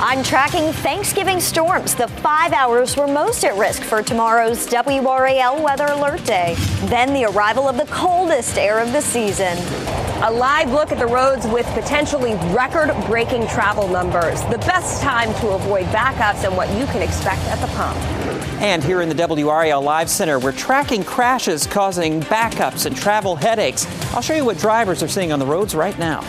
I'm tracking Thanksgiving storms. The 5 hours were most at risk for tomorrow's WRAL Weather Alert Day. Then the arrival of the coldest air of the season. A live look at the roads with potentially record-breaking travel numbers. The best time to avoid backups and what you can expect at the pump. And here in the WRAL Live Center, we're tracking crashes causing backups and travel headaches. I'll show you what drivers are seeing on the roads right now.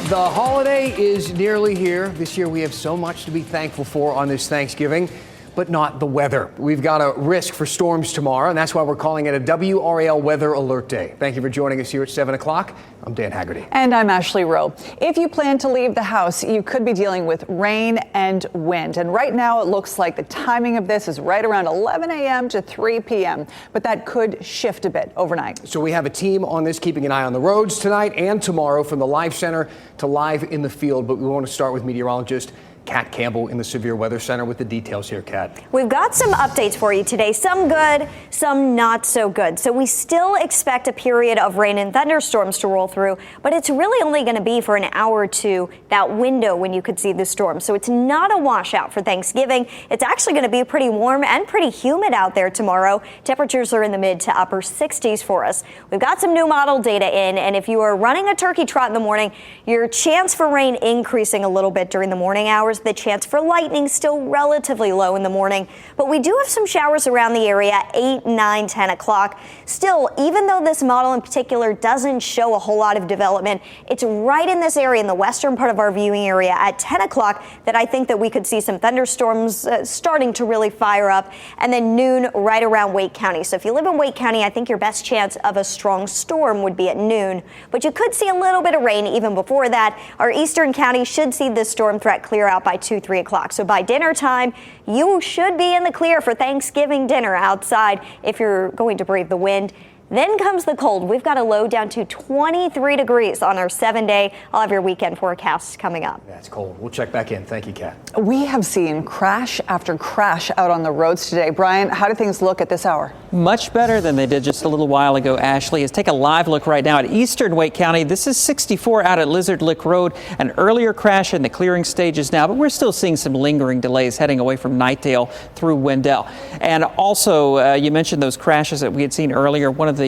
The holiday is nearly here. This year we have so much to be thankful for on this Thanksgiving, but not the weather. We've got a risk for storms tomorrow, and that's why we're calling it a WRAL Weather Alert Day. Thank you for joining us here at 7 o'clock. I'm Dan Haggerty. And I'm Ashley Rowe. If you plan to leave the house, you could be dealing with rain and wind. And right now it looks like the timing of this is right around 11 a.m. to 3 p.m. But that could shift a bit overnight. So we have a team on this, keeping an eye on the roads tonight and tomorrow, from the Live Center to live in the field. But we want to start with meteorologist Kat Campbell in the Severe Weather Center with the details here, Kat. We've got some updates for you today, some good, some not so good. So we still expect a period of rain and thunderstorms to roll through, but it's really only going to be for an hour or two, that window when you could see the storm. So it's not a washout for Thanksgiving. It's actually going to be pretty warm and pretty humid out there tomorrow. Temperatures are in the mid to upper 60s for us. We've got some new model data in, and if you are running a turkey trot in the morning, your chance for rain increasing a little bit during the morning hours. The chance for lightning still relatively low in the morning, but we do have some showers around the area 8, 9, 10 o'clock. Still, even though this model in particular doesn't show a whole lot of development, it's right in this area, in the western part of our viewing area at 10 o'clock, that I think that we could see some thunderstorms starting to really fire up, and then noon right around Wake County. So if you live in Wake County, I think your best chance of a strong storm would be at noon, but you could see a little bit of rain even before that. Our eastern county should see this storm threat clear out by 2, 3 o'clock. So by dinner time, you should be in the clear for Thanksgiving dinner outside if you're going to brave the wind. Then comes the cold. We've got a low down to 23 degrees on our 7-day. I'll have your weekend forecast coming up. That's cold. We'll check back in. Thank you, Kat. We have seen crash after crash out on the roads today. Brian, how do things look at this hour? Much better than they did just a little while ago, Ashley. Let's take a live look right now at eastern Wake County. This is 64 out at Lizard Lick Road. An earlier crash in the clearing stages now, but we're still seeing some lingering delays heading away from Knightdale through Wendell. And also, you mentioned those crashes that we had seen earlier. One of the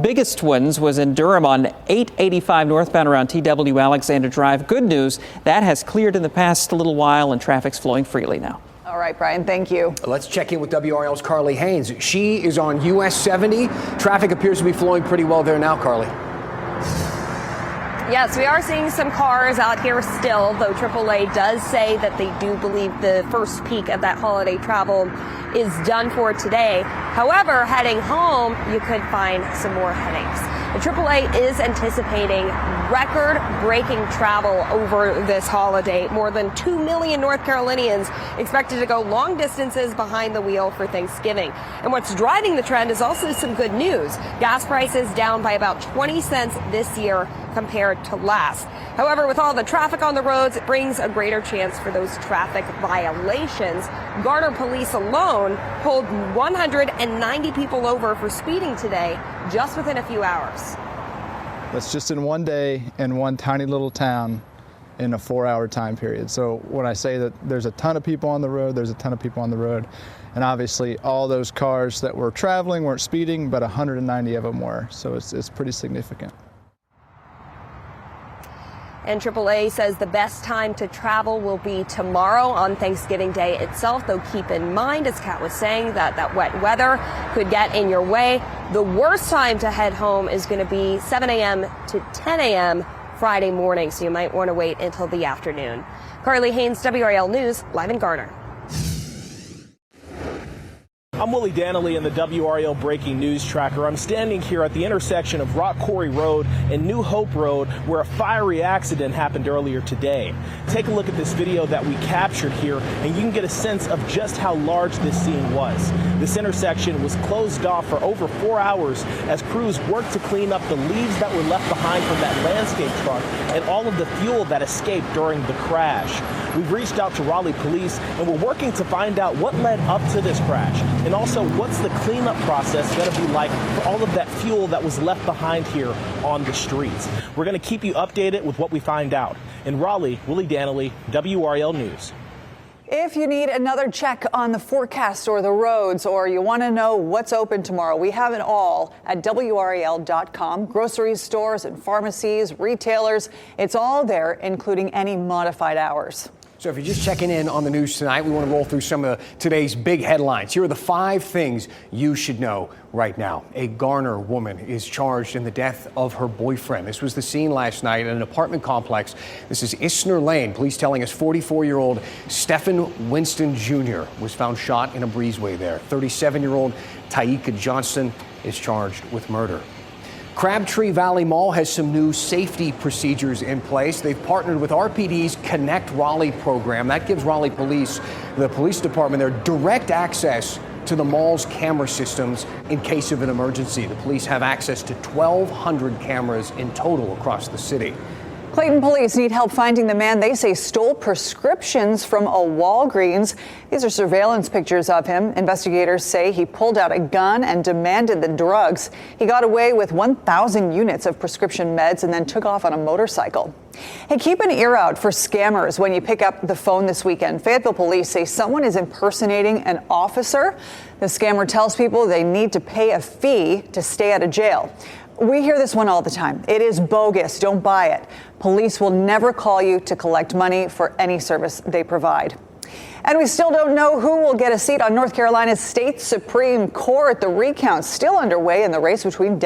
biggest ones was in Durham on 885 northbound around TW Alexander Drive. Good news, that has cleared in the past little while and traffic's flowing freely now. All right, Brian, thank you. Let's check in with WRL's Carly Haynes. She is on US 70. Traffic appears to be flowing pretty well there now, Carly. Yes, we are seeing some cars out here still, though AAA does say that they do believe the first peak of that holiday travel is done for today. However, heading home, you could find some more headaches. The AAA is anticipating record-breaking travel over this holiday. More than 2 million North Carolinians expected to go long distances behind the wheel for Thanksgiving. And what's driving the trend is also some good news. Gas prices down by about 20 cents this year compared to last. However, with all the traffic on the roads, it brings a greater chance for those traffic violations. Garner police alone pulled 190 people over for speeding today, just within a few hours. That's just in one day in one tiny little town in a 4-hour time period. So when I say that there's a ton of people on the road, there's a ton of people on the road. And obviously all those cars that were traveling weren't speeding, but 190 of them were. So it's pretty significant. And AAA says the best time to travel will be tomorrow on Thanksgiving Day itself, though keep in mind, as Kat was saying, that wet weather could get in your way. The worst time to head home is going to be 7 a.m. to 10 a.m. Friday morning, so you might want to wait until the afternoon. Carly Haynes, WRAL News, live in Garner. I'm Willie Danley in the WRAL Breaking News Tracker. I'm standing here at the intersection of Rock Quarry Road and New Hope Road, where a fiery accident happened earlier today. Take a look at this video that we captured here, and you can get a sense of just how large this scene was. This intersection was closed off for over 4 hours as crews worked to clean up the leaves that were left behind from that landscape truck and all of the fuel that escaped during the crash. We've reached out to Raleigh police, and we're working to find out what led up to this crash And also, what's the cleanup process going to be like for all of that fuel that was left behind here on the streets? We're going to keep you updated with what we find out. In Raleigh, Willie Danley, WRAL News. If you need another check on the forecast or the roads, or you want to know what's open tomorrow, we have it all at WRAL.com. Grocery stores and pharmacies, retailers, it's all there, including any modified hours. So if you're just checking in on the news tonight, we want to roll through some of today's big headlines. Here are the 5 things you should know right now. A Garner woman is charged in the death of her boyfriend. This was the scene last night at an apartment complex. This is Isner Lane. Police telling us 44-year-old Stephen Winston Jr. was found shot in a breezeway there. 37-year-old Taika Johnson is charged with murder. Crabtree Valley Mall has some new safety procedures in place. They've partnered with RPD's Connect Raleigh program. That gives Raleigh Police, the police department there, direct access to the mall's camera systems in case of an emergency. The police have access to 1,200 cameras in total across the city. Clayton police need help finding the man they say stole prescriptions from a Walgreens. These are surveillance pictures of him. Investigators say he pulled out a gun and demanded the drugs. He got away with 1,000 units of prescription meds and then took off on a motorcycle. Hey, keep an ear out for scammers when you pick up the phone this weekend. Fayetteville police say someone is impersonating an officer. The scammer tells people they need to pay a fee to stay out of jail. We hear this one all the time. It is bogus. Don't buy it. Police will never call you to collect money for any service they provide. And we still don't know who will get a seat on North Carolina's state Supreme Court. The recount's still underway in the race between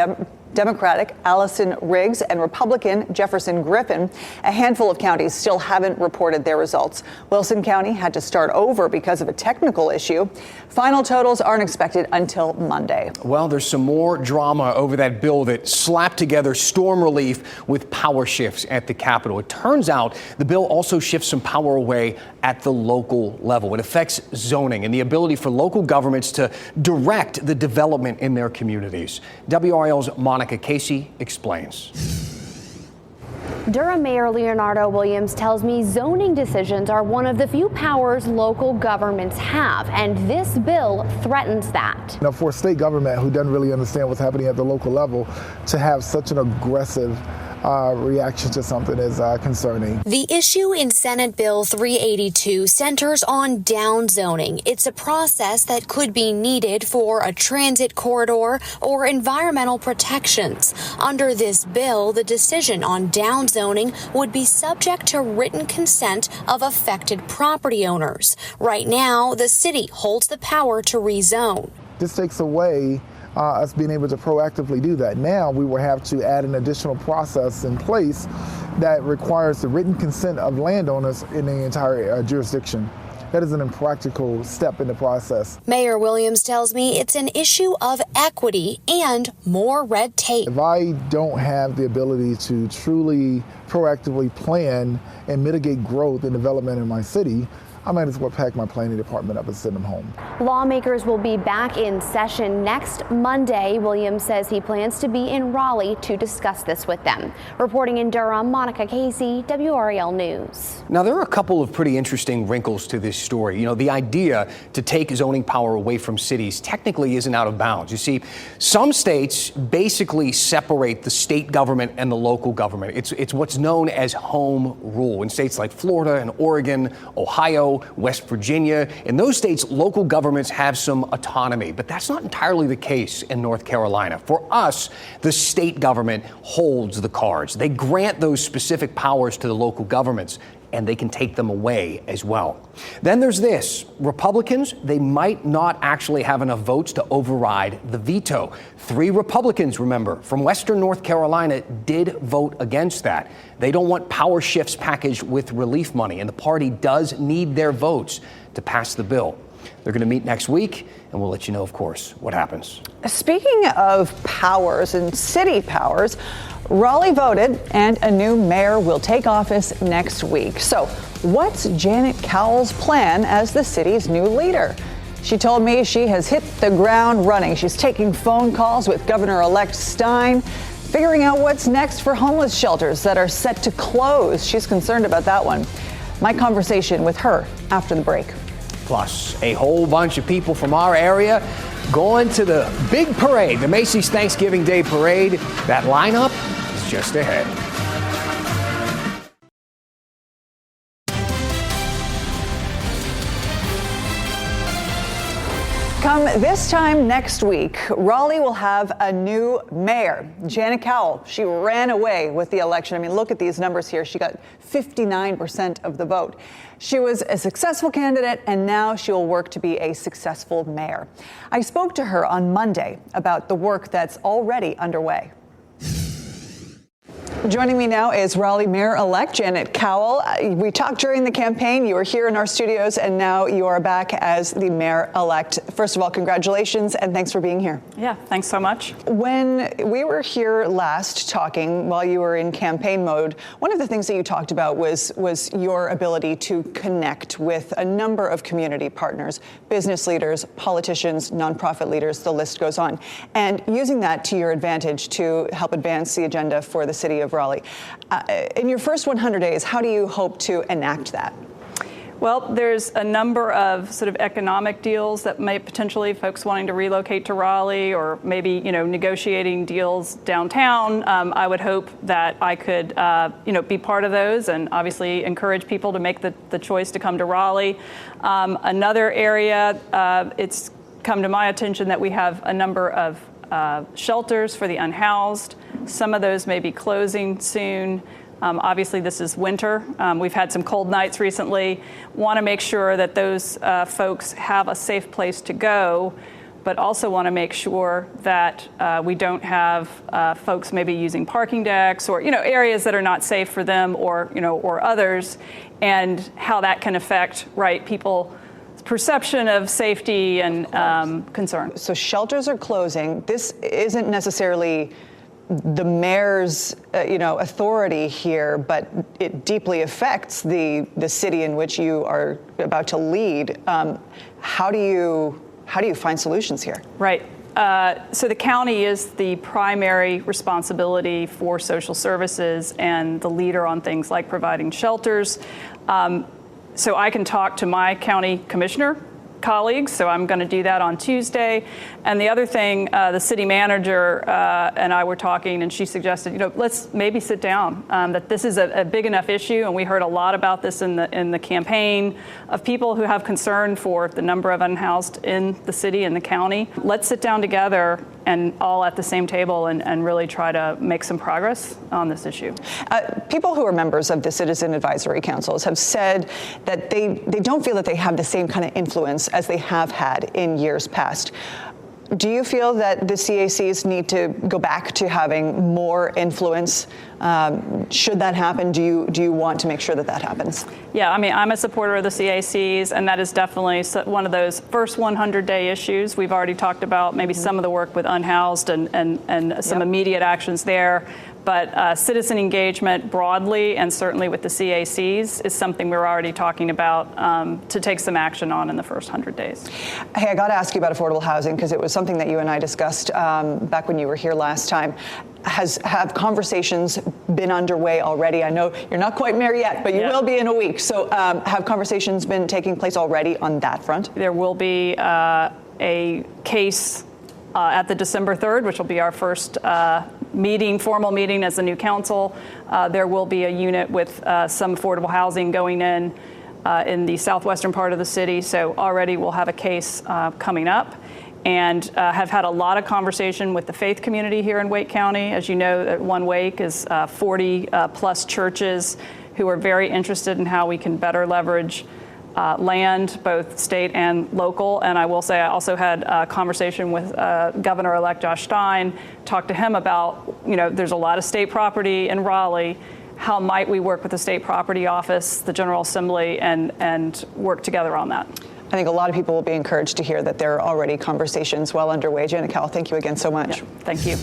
Democratic Allison Riggs and Republican Jefferson Griffin. A handful of counties still haven't reported their results. Wilson County had to start over because of a technical issue. Final totals aren't expected until Monday. Well, there's some more drama over that bill that slapped together storm relief with power shifts at the Capitol. It turns out the bill also shifts some power away at the local level. It affects zoning and the ability for local governments to direct the development in their communities. WRAL's Monica Casey explains. Durham Mayor Leonardo Williams tells me zoning decisions are one of the few powers local governments have, and this bill threatens that. Now, for a state government who doesn't really understand what's happening at the local level, to have such an aggressive reaction to something is concerning. The issue in Senate Bill 382 centers on downzoning. It's a process that could be needed for a transit corridor or environmental protections. Under this bill, the decision on downzoning would be subject to written consent of affected property owners. Right now, the city holds the power to rezone. This takes away us being able to proactively do that. Now we will have to add an additional process in place that requires the written consent of landowners in the entire jurisdiction. That is an impractical step in the process. Mayor Williams tells me it's an issue of equity and more red tape. If I don't have the ability to truly proactively plan and mitigate growth and development in my city, I might as well pack my planning department up and send them home. Lawmakers will be back in session next Monday. Williams says he plans to be in Raleigh to discuss this with them. Reporting in Durham, Monica Casey, WRAL News. Now, there are a couple of pretty interesting wrinkles to this story. You know, the idea to take zoning power away from cities technically isn't out of bounds. You see, some states basically separate the state government and the local government. It's what's known as home rule. In states like Florida and Oregon, Ohio, West Virginia, in those states, local governments have some autonomy, but that's not entirely the case in North Carolina. For us, the state government holds the cards. They grant those specific powers to the local governments, and they can take them away as well. Then there's this. Republicans, they might not actually have enough votes to override the veto. 3 Republicans, remember, from Western North Carolina did vote against that. They don't want power shifts packaged with relief money, and the party does need their votes to pass the bill. They're going to meet next week, and we'll let you know, of course, what happens. Speaking of powers and city powers, Raleigh voted and a new mayor will take office next week. So what's Janet Cowell's plan as the city's new leader? She told me she has hit the ground running. She's taking phone calls with Governor-elect Stein, figuring out what's next for homeless shelters that are set to close. She's concerned about that one. My conversation with her after the break. Plus, a whole bunch of people from our area going to the big parade, the Macy's Thanksgiving Day Parade. That lineup is just ahead. Come this time next week, Raleigh will have a new mayor, Janet Cowell. She ran away with the election. I mean, look at these numbers here. She got 59% of the vote. She was a successful candidate, and now she will work to be a successful mayor. I spoke to her on Monday about the work that's already underway. Joining me now is Raleigh Mayor-elect Janet Cowell. We talked during the campaign. You were here in our studios, and now you are back as the mayor-elect. First of all, congratulations, and thanks for being here. Yeah, thanks so much. When we were here last talking, while you were in campaign mode, one of the things that you talked about was your ability to connect with a number of community partners, business leaders, politicians, nonprofit leaders, the list goes on, and using that to your advantage to help advance the agenda for the city of Raleigh. In your first 100 days, how do you hope to enact that? Well, there's a number of sort of economic deals that may potentially folks wanting to relocate to Raleigh, or maybe, negotiating deals downtown. I would hope that I could, be part of those, and obviously encourage people to make the choice to come to Raleigh. Another area, it's come to my attention that we have a number of shelters for the unhoused. Some of those may be closing soon. Obviously, this is winter. We've had some cold nights recently. Want to make sure that those folks have a safe place to go, but also want to make sure that we don't have folks maybe using parking decks or areas that are not safe for them or others, and how that can affect people's perception of safety and concern. So shelters are closing. This isn't necessarily the mayor's authority here, but it deeply affects the city in which you are about to lead. How do you find solutions here? Right. So the county is the primary responsibility for social services and the leader on things like providing shelters. So I can talk to my county commissioner colleagues, so I'm going to do that on Tuesday. And the other thing, the city manager and I were talking, and she suggested, let's maybe sit down. That this is a big enough issue, and we heard a lot about this in the campaign of people who have concern for the number of unhoused in the city and the county. Let's sit down together and all at the same table and really try to make some progress on this issue. People who are members of the Citizen Advisory Councils have said that they don't feel that they have the same kind of influence as they have had in years past. Do you feel that the CACs need to go back to having more influence? Should that happen, do you want to make sure that happens? Yeah, I mean, I'm a supporter of the CACs, and that is definitely one of those first 100-day issues. We've already talked about maybe some of the work with unhoused and some immediate actions there. But citizen engagement broadly, and certainly with the CACs, is something we're already talking about to take some action on in the first 100 days. Hey, I got to ask you about affordable housing, because it was something that you and I discussed back when you were here last time. Have conversations been underway already? I know you're not quite mayor yet, but you will be in a week. So have conversations been taking place already on that front? There will be a case at the December 3rd, which will be our first formal meeting as the new council. There will be a unit with some affordable housing going in the southwestern part of the city. So already we'll have a case coming up, and have had a lot of conversation with the faith community here in Wake County. As you know, One Wake is 40 plus churches who are very interested in how we can better leverage land, both state and local. And I will say I also had a conversation with Governor-elect Josh Stein, talked to him about, there's a lot of state property in Raleigh. How might we work with the state property office, the General Assembly, and work together on that? I think a lot of people will be encouraged to hear that there are already conversations well underway. Janet Cowell, thank you again so much. Yeah, thank you.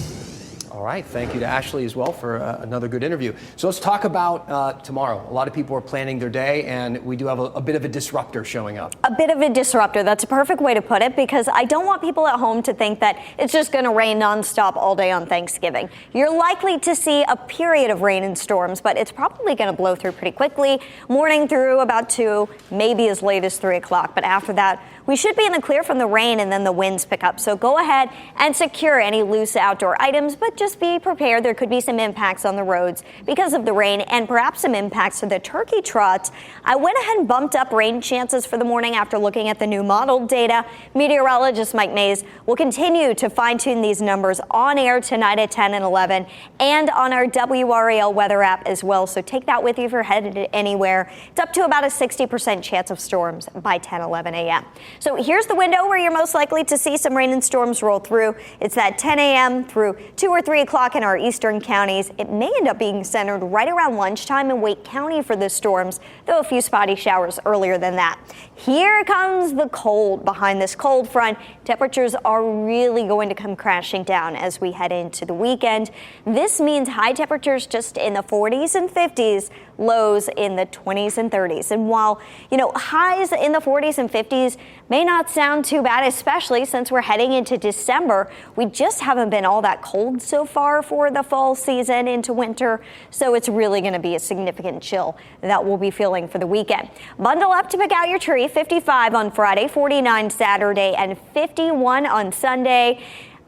All right. Thank you to Ashley as well for another good interview. So let's talk about tomorrow. A lot of people are planning their day, and we do have a bit of a disruptor showing up. A bit of a disruptor. That's a perfect way to put it, because I don't want people at home to think that it's just going to rain nonstop all day on Thanksgiving. You're likely to see a period of rain and storms, but it's probably going to blow through pretty quickly. Morning through about 2, maybe as late as 3 o'clock. But after that, we should be in the clear from the rain, and then the winds pick up. So go ahead and secure any loose outdoor items, but just be prepared. There could be some impacts on the roads because of the rain, and perhaps some impacts to the turkey trot. I went ahead and bumped up rain chances for the morning after looking at the new modeled data. Meteorologist Mike Mays will continue to fine-tune these numbers on air tonight at 10 and 11, and on our WRAL weather app as well. So take that with you if you're headed anywhere. It's up to about a 60% chance of storms by 10, 11 a.m. So here's the window where you're most likely to see some rain and storms roll through. It's that 10 a.m. through 2 or 3 o'clock in our eastern counties. It may end up being centered right around lunchtime in Wake County for the storms, though a few spotty showers earlier than that. Here comes the cold behind this cold front. Temperatures are really going to come crashing down as we head into the weekend. This means high temperatures just in the 40s and 50s, lows in the 20s and 30s. And while, highs in the 40s and 50s may not sound too bad, especially since we're heading into December, we just haven't been all that cold so far for the fall season into winter. So it's really going to be a significant chill that we'll be feeling for the weekend. Bundle up to pick out your tree. 55 on Friday, 49 Saturday, and 51 on Sunday.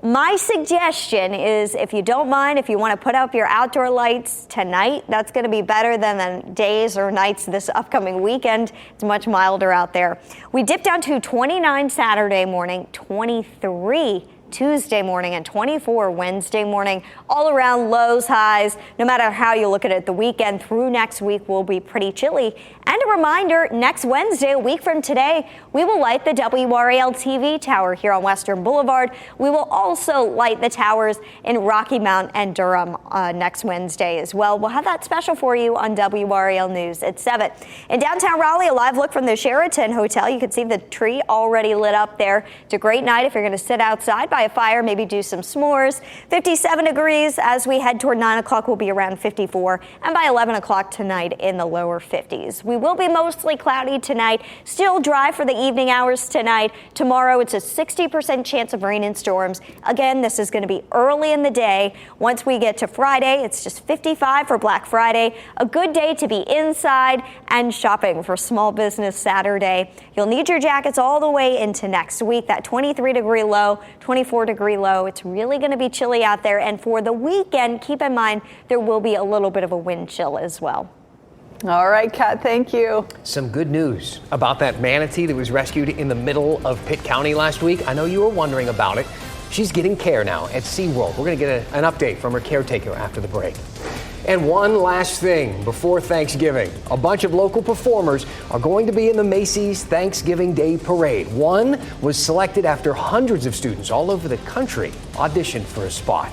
My suggestion is, if you don't mind, if you want to put up your outdoor lights tonight, that's going to be better than the days or nights this upcoming weekend. It's much milder out there. We dip down to 29 Saturday morning, 23 Tuesday morning, and 24 Wednesday morning. All around lows, highs. No matter how you look at it, the weekend through next week will be pretty chilly. And a reminder, next Wednesday, a week from today, we will light the WRAL TV tower here on Western Boulevard. We will also light the towers in Rocky Mount and Durham next Wednesday as well. We'll have that special for you on WRAL News at 7. In downtown Raleigh, a live look from the Sheraton Hotel. You can see the tree already lit up there. It's a great night if you're going to sit outside by a fire, maybe do some s'mores. 57 degrees as we head toward 9 o'clock. Will be around 54, and by 11 o'clock tonight in the lower 50s. We will be mostly cloudy tonight, still dry for the evening hours tonight. Tomorrow it's a 60% chance of rain and storms. Again, this is going to be early in the day. Once we get to Friday, it's just 55 for Black Friday. A good day to be inside and shopping for Small Business Saturday. You'll need your jackets all the way into next week. That 23-degree low, 24-degree low. It's really going to be chilly out there. And for the weekend, keep in mind there will be a little bit of a wind chill as well. All right, Kat, thank you. Some good news about that manatee that was rescued in the middle of Pitt County last week. I know you were wondering about it. She's getting care now at SeaWorld. We're going to get an update from her caretaker after the break. And one last thing before Thanksgiving. A bunch of local performers are going to be in the Macy's Thanksgiving Day Parade. One was selected after hundreds of students all over the country auditioned for a spot.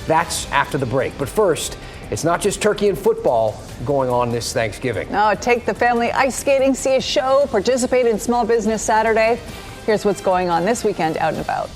That's after the break. But first, it's not just turkey and football going on this Thanksgiving. No, take the family ice skating, see a show, participate in Small Business Saturday. Here's what's going on this weekend out and about.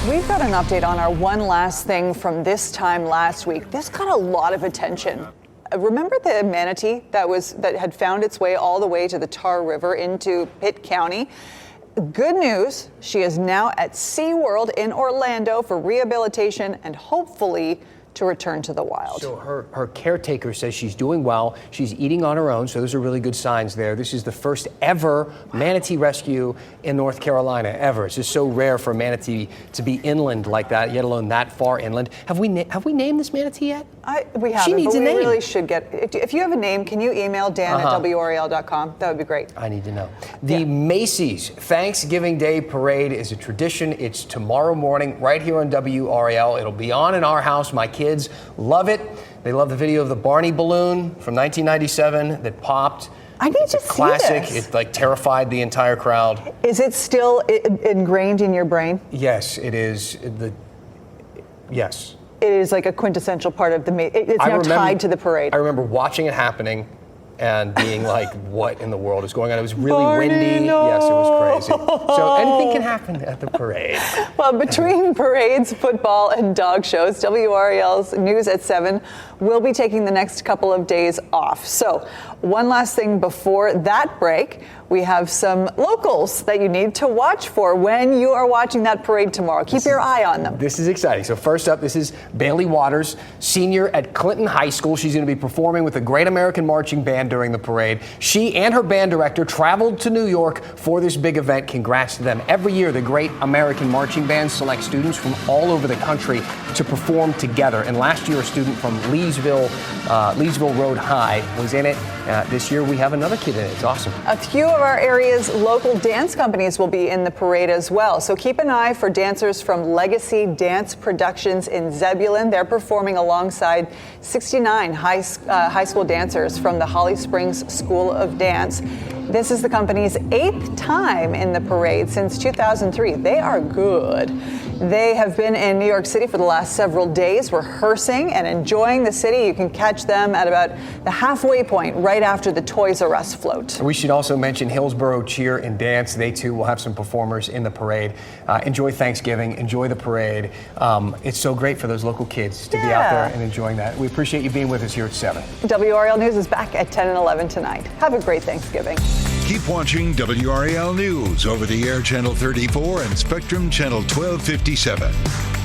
We've got an update on our one last thing from this time last week. This got a lot of attention. Remember the manatee that had found its way all the way to the Tar River into Pitt County? Good news, she is now at SeaWorld in Orlando for rehabilitation and hopefully to return to the wild. So her caretaker says she's doing well. She's eating on her own, so those are really good signs there. This is the first ever manatee rescue in North Carolina ever. It's just so rare for a manatee to be inland like that, yet alone that far inland. Have we named this manatee yet? We haven't, she needs but a we name. really should get. If you have a name, can you email Dan at WRAL.com? That would be great. I need to know. The Macy's Thanksgiving Day Parade is a tradition. It's tomorrow morning right here on WRAL. It'll be on in our house. My kids love it. They love the video of the Barney balloon from 1997 that popped. I need to see classic. this. It like terrified the entire crowd. Is it still ingrained in your brain? Yes, it is. Yes. It is like a quintessential part of the. It's now tied to the parade. I remember watching it happening and being like, what in the world is going on? It was really windy. No. Yes, it was crazy. So anything can happen at the parade. Well, between parades, football, and dog shows, WRAL's News at 7 will be taking the next couple of days off. So one last thing before that break, we have some locals that you need to watch for when you are watching that parade tomorrow. Keep your eye on them. This is exciting. So first up, this is Bailey Waters, senior at Clinton High School. She's going to be performing with the Great American Marching Band during the parade. She and her band director traveled to New York for this big event. Congrats to them. Every year, the Great American Marching Band selects students from all over the country to perform together. And last year, a student from Leesville Road High was in it. This year, we have another kid in it. It's awesome. A few of our area's local dance companies will be in the parade as well. So keep an eye for dancers from Legacy Dance Productions in Zebulon. They're performing alongside 69 high school dancers from the Holly Springs School of Dance. This is the company's 8th time in the parade since 2003. They are good. They have been in New York City for the last several days, rehearsing and enjoying the city. You can catch them at about the halfway point right after the Toys R Us float. We should also mention Hillsborough Cheer and Dance. They too will have some performers in the parade. Enjoy Thanksgiving, enjoy the parade. It's so great for those local kids to be out there and enjoying that. We appreciate you being with us here at 7. WRAL News is back at 10 and 11 tonight. Have a great Thanksgiving. Keep watching WRAL News over the air Channel 34 and Spectrum Channel 1257.